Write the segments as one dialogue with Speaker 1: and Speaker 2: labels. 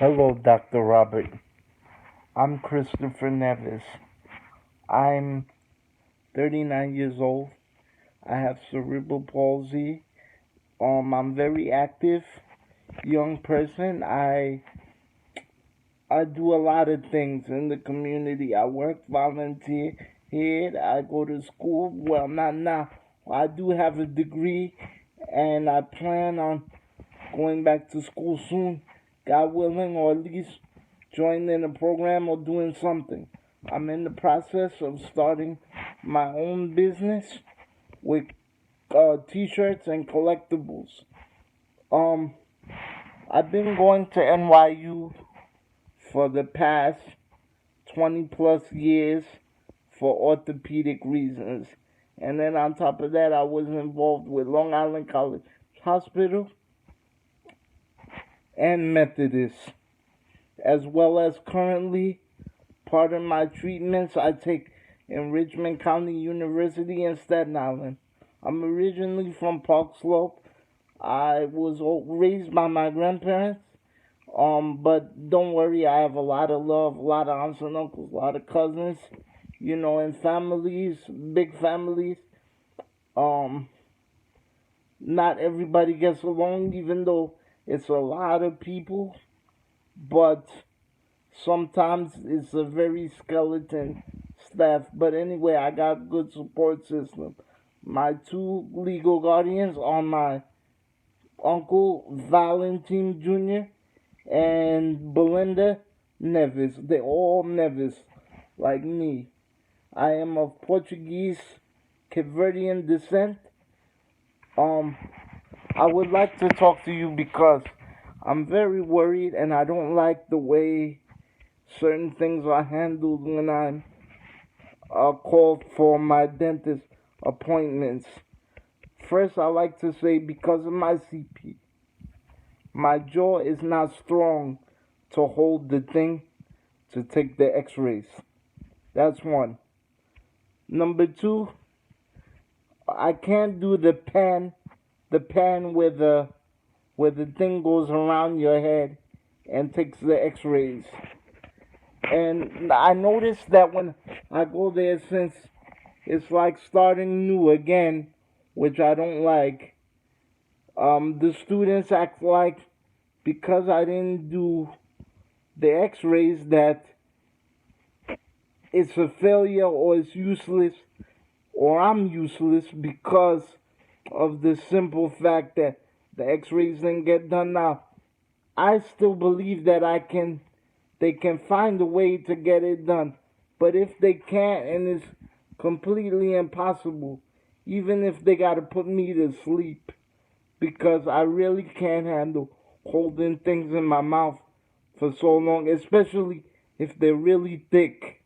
Speaker 1: Hello, Dr. Robert. I'm Christopher Nevis. I'm 39 years old. I have cerebral palsy. I'm very active, young person. I do a lot of things in the community. I work, volunteer here. I go to school. Well, not now. I do have a degree, and I plan on going back to school soon, God willing, or at least joining a program or doing something. I'm in the process of starting my own business with t-shirts and collectibles. Um, I've been going to NYU for the past 20 plus years for orthopedic reasons. And then on top of that, I was involved with Long Island College Hospital and Methodist, as well as currently part of my treatments I take in Richmond County University in Staten Island. I'm originally from Park Slope. I was raised by my grandparents. But don't worry, I have a lot of love, a lot of aunts and uncles, a lot of cousins, and families, big families. Um, Not everybody gets along, even though it's a lot of people, but sometimes it's a very skeleton staff. But anyway, I got good support system. My two legal guardians are my uncle Valentin Jr. and Belinda Neves. They all Neves, like me. I am of Portuguese Cape Verdean descent. Um, I would like to talk to you because I'm very worried and I don't like the way certain things are handled when I'm called for my dentist appointments. First, I like to say because of my CP, my jaw is not strong to hold the thing to take the x-rays. That's one. Number two, I can't do the pan where the thing goes around your head and takes the x-rays. And I noticed that when I go there, since it's like starting new again, which I don't like, the students act like because I didn't do the x-rays that it's a failure or it's useless or I'm useless because of the simple fact that the x-rays didn't get done. Now, I still believe that they can find a way to get it done. But if they can't and it's completely impossible, even if they gotta put me to sleep, because I really can't handle holding things in my mouth for so long, especially if they're really thick.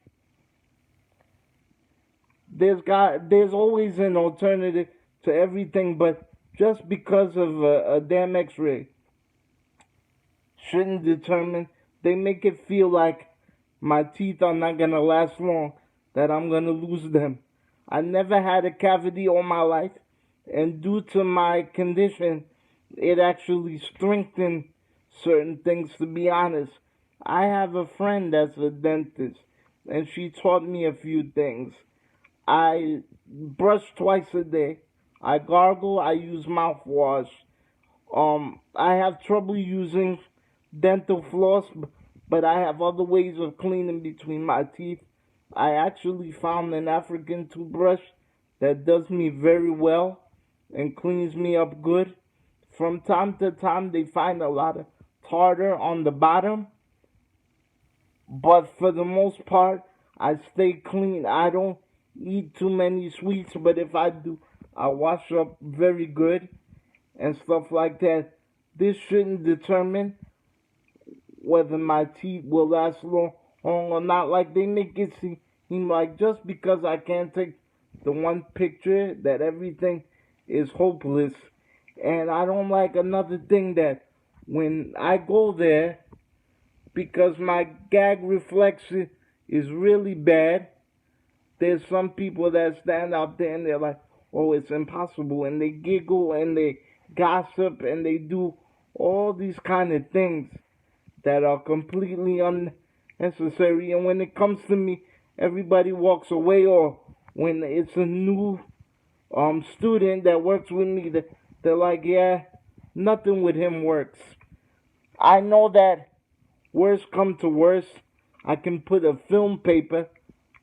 Speaker 1: There's always an alternative to everything, but just because of a damn X-ray shouldn't determine. They make it feel like my teeth are not gonna last long, that I'm gonna lose them. I never had a cavity all my life, and due to my condition, it actually strengthened certain things. To be honest, I have a friend that's a dentist, and she taught me a few things. I brush twice a day. I gargle. I use mouthwash. I have trouble using dental floss, but I have other ways of cleaning between my teeth. I actually found an African toothbrush that does me very well and cleans me up good. From time to time, they find a lot of tartar on the bottom, but for the most part, I stay clean. I don't eat too many sweets, but if I do, I wash up very good and stuff like that. This shouldn't determine whether my teeth will last long or not. Like they make it seem like just because I can't take the one picture that everything is hopeless. And I don't like another thing that when I go there, because my gag reflex is really bad, there's some people that stand out there and they're like, oh, it's impossible. And they giggle and they gossip and they do all these kind of things that are completely unnecessary. And when it comes to me, everybody walks away, or when it's a new student that works with me, they're like, yeah, nothing with him works. I know that worst come to worst, I can put a film paper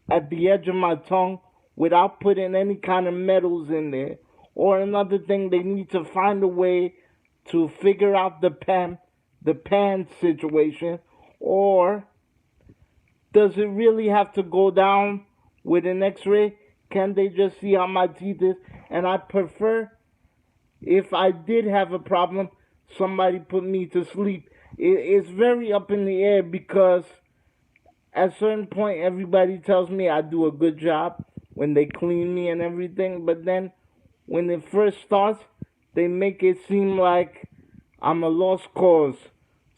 Speaker 1: at the edge of my tongue without putting any kind of metals in there. Or another thing, they need to find a way to figure out the pan situation. Or does it really have to go down with an X-ray? Can they just see how my teeth is? And I prefer, if I did have a problem, somebody put me to sleep. It's very up in the air because at a certain point, everybody tells me I do a good job when they clean me and everything. But then when it first starts, they make it seem like I'm a lost cause.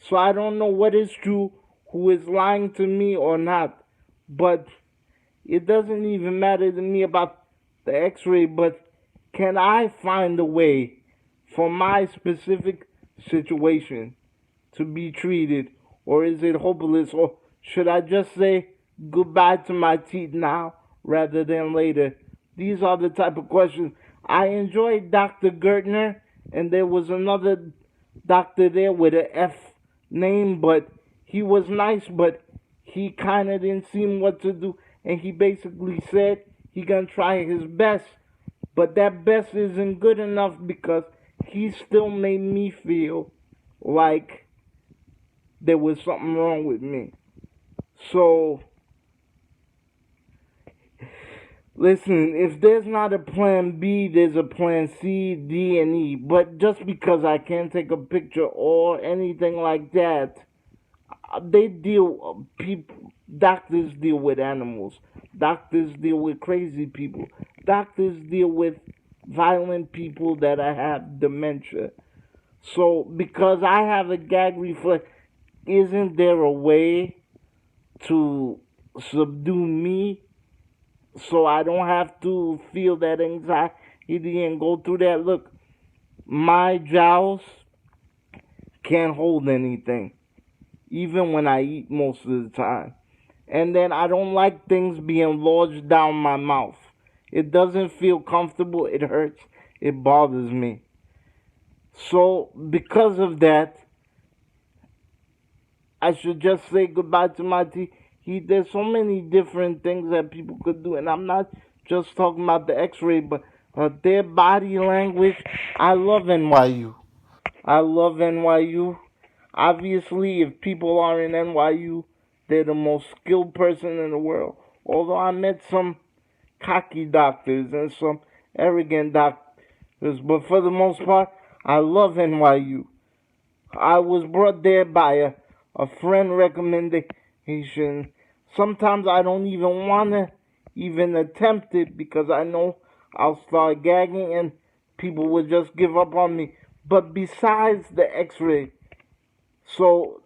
Speaker 1: So I don't know what is true, who is lying to me or not. But it doesn't even matter to me about the X-ray. But can I find a way for my specific situation to be treated, or is it hopeless, or should I just say goodbye to my teeth now rather than later? These are the type of questions. I enjoyed Dr. Gertner, and there was another doctor there with an F name, but he was nice, but he kind of didn't seem what to do, and he basically said he gonna try his best, but that best isn't good enough because he still made me feel like there was something wrong with me. So, listen, if there's not a plan B, there's a plan C, D, and E. But just because I can't take a picture or anything like that, doctors deal with animals. Doctors deal with crazy people. Doctors deal with violent people that have dementia. So, because I have a gag reflex, isn't there a way to subdue me so I don't have to feel that anxiety and go through that? Look, my jowls can't hold anything, even when I eat most of the time. And then I don't like things being lodged down my mouth. It doesn't feel comfortable, it hurts, it bothers me. So, because of that, I should just say goodbye to my teeth. There's so many different things that people could do, and I'm not just talking about the X-ray, but their body language. I love NYU. I love NYU. Obviously, if people are in NYU, they're the most skilled person in the world. Although I met some cocky doctors and some arrogant doctors, but for the most part, I love NYU. I was brought there by a friend recommendation. Sometimes I don't even want to even attempt it because I know I'll start gagging and people will just give up on me. But besides the X-ray, so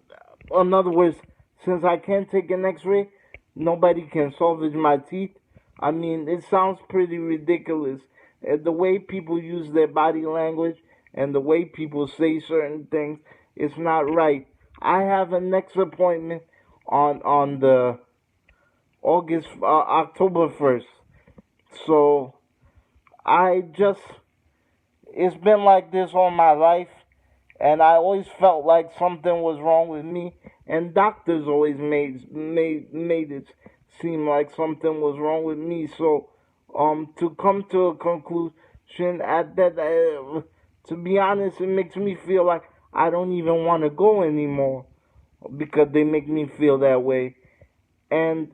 Speaker 1: in other words, since I can't take an X-ray, nobody can salvage my teeth. I mean, it sounds pretty ridiculous. The way people use their body language and the way people say certain things, it's not right. I have a next appointment on the October 1st. So I just, it's been like this all my life, and I always felt like something was wrong with me, and doctors always made it seem like something was wrong with me. So to come to a conclusion at that, to be honest, it makes me feel like I don't even want to go anymore because they make me feel that way. And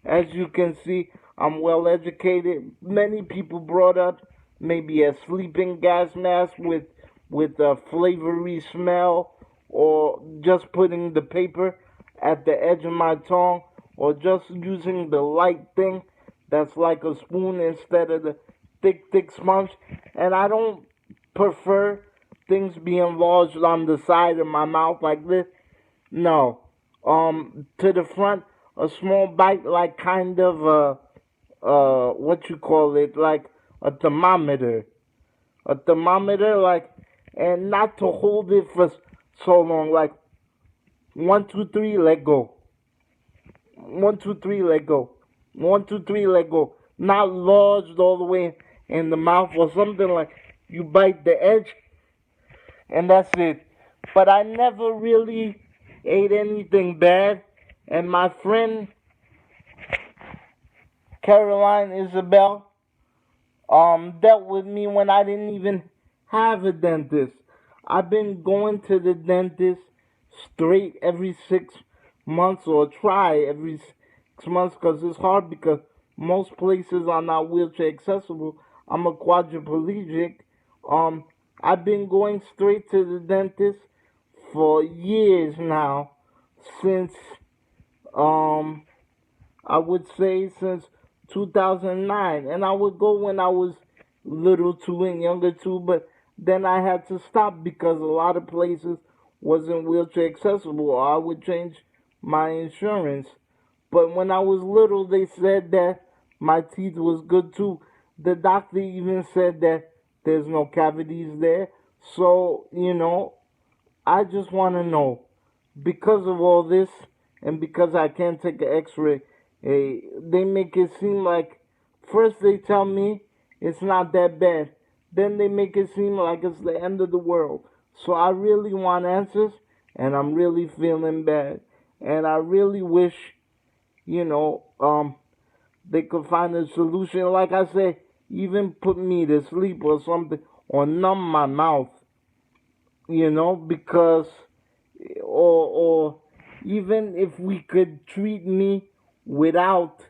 Speaker 1: as you can see, I'm well educated. Many people brought up maybe a sleeping gas mask with a flavory smell, or just putting the paper at the edge of my tongue, or just using the light thing that's like a spoon instead of the thick sponge. And I don't prefer things being lodged on the side of my mouth like this. No. To the front, a small bite, like kind of what you call it, like a thermometer. A thermometer, like, and not to hold it for so long, like 1, 2, 3, let go. 1, 2, 3, let go. 1, 2, 3, let go. Not lodged all the way in the mouth or something like you bite the edge and that's it. But I never really ate anything bad. And my friend Caroline Isabel dealt with me when I didn't even have a dentist. I've been going to the dentist straight every 6 months or try every 6 months because it's hard because most places are not wheelchair accessible. I'm a quadriplegic. Um, I've been going straight to the dentist for years now since um I would say since 2009. And I would go when I was little too and younger too, but then I had to stop because a lot of places wasn't wheelchair accessible or I would change my insurance. But when I was little, they said that my teeth was good too. The doctor even said that there's no cavities there. So, I just want to know, because of all this, and because I can't take an X-ray, they make it seem like first they tell me it's not that bad, then they make it seem like it's the end of the world. So I really want answers, and I'm really feeling bad, and I really wish, they could find a solution. Like I said, even put me to sleep or something, or numb my mouth, because or even if we could treat me without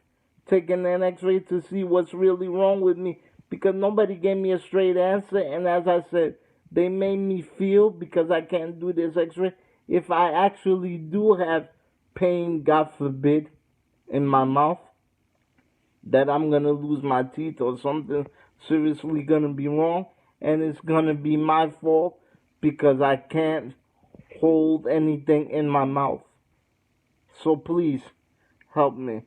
Speaker 1: taking an x-ray to see what's really wrong with me, because nobody gave me a straight answer. And as I said, they made me feel, because I can't do this x-ray, if I actually do have pain, God forbid, in my mouth, that I'm gonna lose my teeth or something seriously gonna be wrong, and it's gonna be my fault because I can't hold anything in my mouth. So please help me.